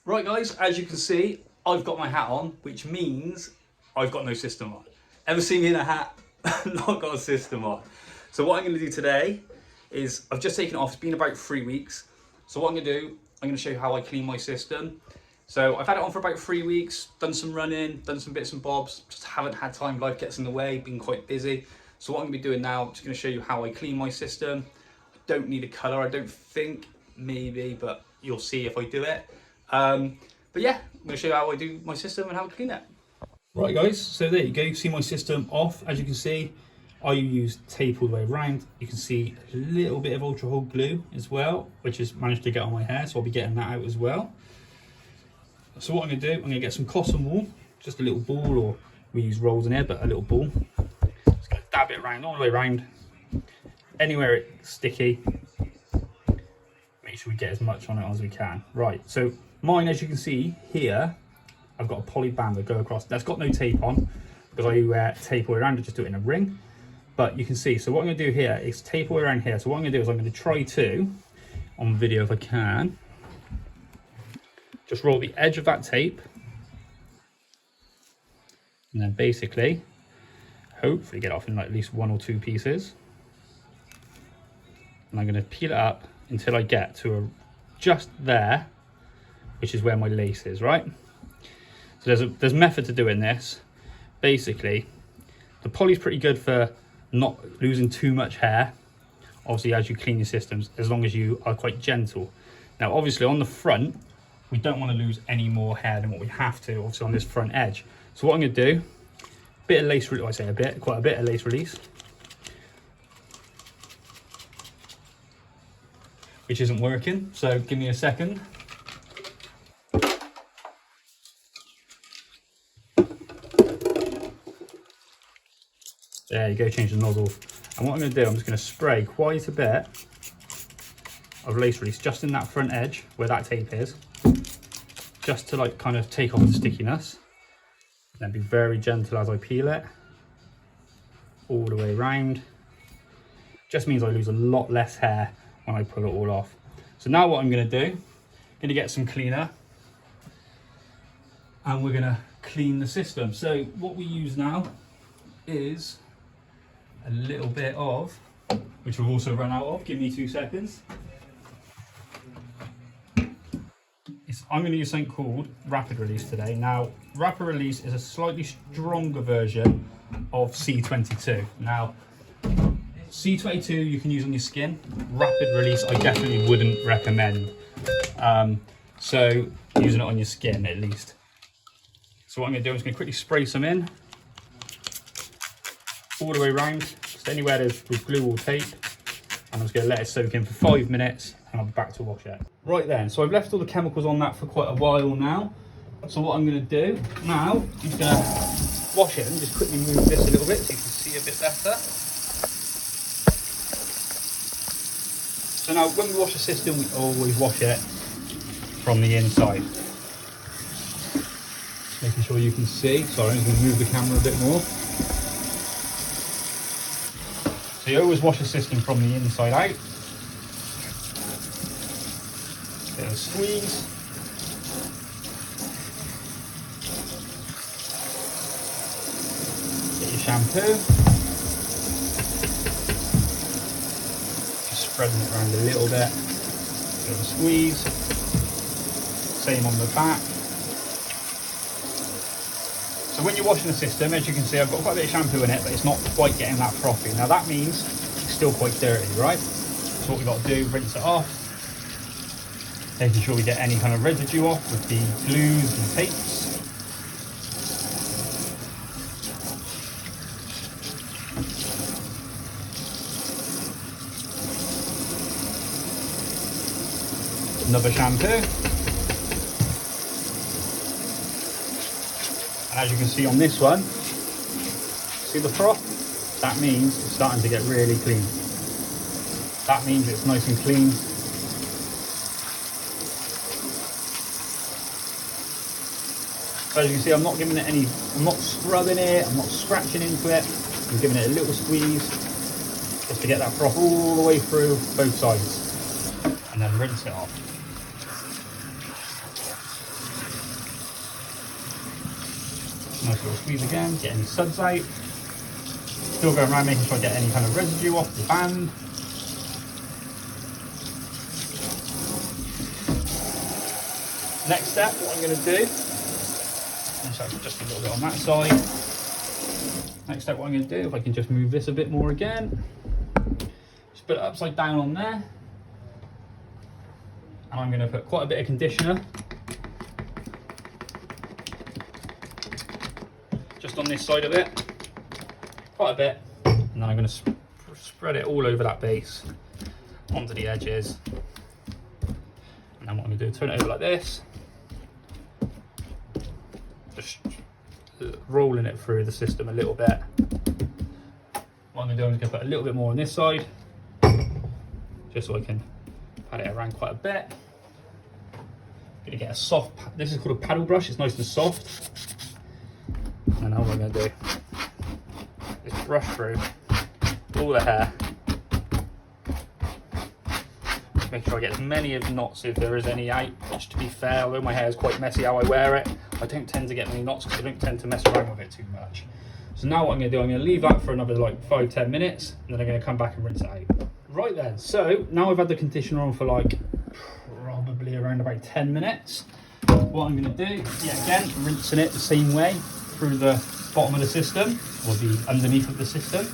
Right guys, as you can see, I've got my hat on, which means I've got no system on. Ever seen me in a hat? Not got a system on. So what I'm going to do today is, I've just taken it off, it's been about 3 weeks. So what I'm going to do, I'm going to show you how I clean my system. So I've had it on for about 3 weeks, done some running, done some bits and bobs, just haven't had time, life gets in the way, been quite busy. So what I'm going to be doing now, I'm just going to show you how I clean my system. I don't need a colour, I don't think, maybe, but you'll see if I do it. But yeah, I'm going to show you how I do my system and how I clean it. Right guys, so there you go, you see my system off. As you can see, I use tape all the way around. You can see a little bit of ultra hold glue as well, which has managed to get on my hair, so I'll be getting that out as well. So what I'm going to do, I'm going to get some cotton wool, just a little ball, or we use rolls in here, but a little ball. Just going to dab it around, all the way around, anywhere it's sticky. Make sure we get as much on it as we can. Right, so mine, as you can see here, I've got a poly band that go across. That's got no tape on because I tape all around and just do it in a ring. But you can see, so what I'm going to do here is tape all around here. So what I'm going to do is I'm going to try to, on video if I can, just roll the edge of that tape. And then basically, hopefully get off in like at least 1 or 2 pieces. And I'm going to peel it up until I get to just there, which is where my lace is, right? So there's method to doing this. Basically, the poly's pretty good for not losing too much hair, obviously, as you clean your systems, as long as you are quite gentle. Now, obviously, on the front, we don't want to lose any more hair than what we have to, obviously, on this front edge. So what I'm going to do, bit of lace, I say a bit, quite a bit of lace release, which isn't working, so give me a second. There you go, change the nozzle. And what I'm going to do, I'm just going to spray quite a bit of lace release just in that front edge where that tape is, just to like kind of take off the stickiness. And then be very gentle as I peel it all the way around. Just means I lose a lot less hair when I pull it all off. So now what I'm going to do, I'm going to get some cleaner and we're going to clean the system. So what we use now is a little bit of, which we've also run out of, give me 2 seconds. I'm going to use something called rapid release today. Now, rapid release is a slightly stronger version of C22. Now, C22 you can use on your skin. Rapid release I definitely wouldn't recommend. So using it on your skin at least. So what I'm going to do is going to quickly spray some in all the way around, just anywhere there's with glue or tape. And I'm just going to let it soak in for 5 minutes and I'll be back to wash it. Right then, so I've left all the chemicals on that for quite a while now. So what I'm going to do now, I'm just going to wash it and just quickly move this a little bit so you can see a bit better. So now when we wash the system, we always wash it from the inside. Just making sure you can see. Sorry, I'm just going to move the camera a bit more. So you always wash the system from the inside out. Bit of a squeeze. Get your shampoo. Just spreading it around a little bit. Bit of a squeeze. Same on the back. So when you're washing the system, as you can see, I've got quite a bit of shampoo in it, but it's not quite getting that frothy. Now that means it's still quite dirty, right? So what we've got to do, rinse it off. Making sure we get any kind of residue off with the glues and tapes. Another shampoo. And as you can see on this one, see the froth? That means it's starting to get really clean. That means it's nice and clean. So as you can see, I'm not giving it any, I'm not scrubbing it, I'm not scratching into it. I'm giving it a little squeeze just to get that froth all the way through both sides. And then rinse it off. Nice little squeeze again, get any suds out. Still going around making sure I get any kind of residue off the band. Next step, what I'm going to do, just a little bit on that side. Next step, what I'm going to do, if I can just move this a bit more again, just put it upside down on there. And I'm going to put quite a bit of conditioner just on this side of it, quite a bit, and then I'm going to spread it all over that base, onto the edges. And then what I'm going to do is turn it over like this, just rolling it through the system a little bit. What I'm going to do is going to put a little bit more on this side, just so I can pat it around quite a bit. Going to get a soft, this is called a paddle brush, it's nice and soft. And now what I'm going to do is brush through all the hair. Make sure I get as many of the knots if there is any out, which to be fair, although my hair is quite messy how I wear it, I don't tend to get many knots because I don't tend to mess around with it too much. So now what I'm going to do, I'm going to leave that for another like 5-10 minutes, and then I'm going to come back and rinse it out. Right then, so now I've had the conditioner on for like probably around about 10 minutes. What I'm going to do, yeah, again, rinsing it the same way through the bottom of the system, or the underneath of the system.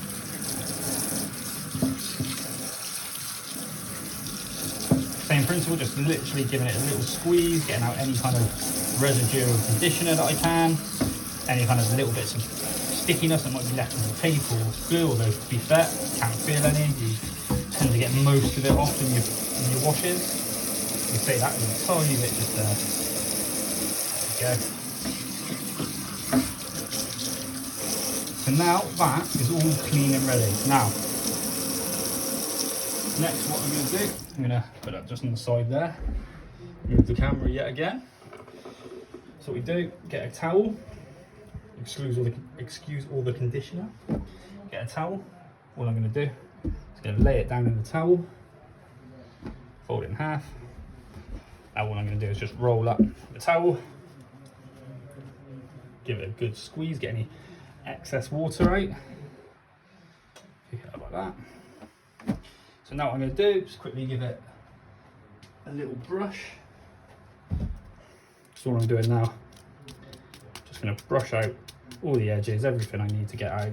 Same principle, just literally giving it a little squeeze, getting out any kind of residue of conditioner that I can, any kind of little bits of stickiness that might be left on the tape or glue, although to be fair, can't feel any. You tend to get most of it off in your washes. You take that with a tiny bit just there. There we go. So now that is all clean and ready. Now, next what I'm going to do, I'm going to put that just on the side there. Move the camera yet again. So what we do, get a towel, excuse all the conditioner. Get a towel. All I'm going to do is going to lay it down in the towel, fold it in half. Now what I'm going to do is just roll up the towel, give it a good squeeze, get any excess water out. Pick it up like that. So now what I'm going to do is quickly give it a little brush. That's all I'm doing now. Just going to brush out all the edges, everything I need to get out.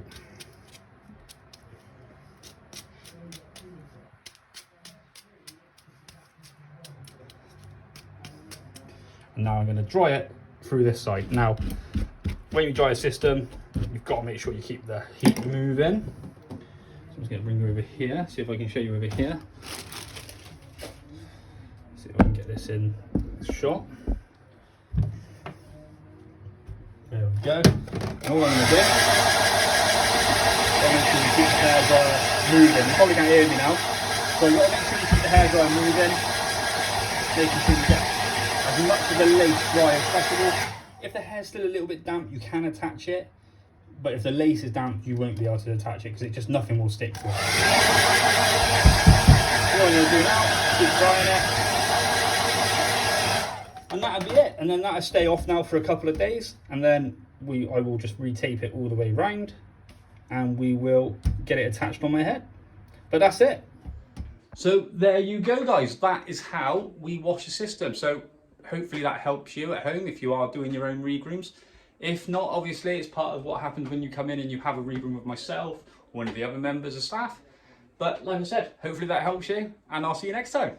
And now I'm going to dry it through this side. Now, when you dry a system, you've got to make sure you keep the heat moving. So I'm just going to bring you over here, see if I can show you over here. See if I can get this in shot. There we go. And all I'm going to do, I'm going to keep the hairdryer moving. You probably can't hear me now. So you've got to make sure you keep the hairdryer moving. Making sure you get as much of the lace dry as possible. If the hair's still a little bit damp, you can attach it. But if the lace is damp, you won't be able to attach it because nothing will stick to it. What I'm going to do now, keep drying it. And that'll be it. And then that'll stay off now for a couple of days. And then I will just retape it all the way round. And we will get it attached on my head. But that's it. So there you go, guys. That is how we wash a system. So hopefully that helps you at home if you are doing your own regrooms. If not, obviously it's part of what happens when you come in and you have a regroom with myself or one of the other members of staff. But like I said, hopefully that helps you, and I'll see you next time.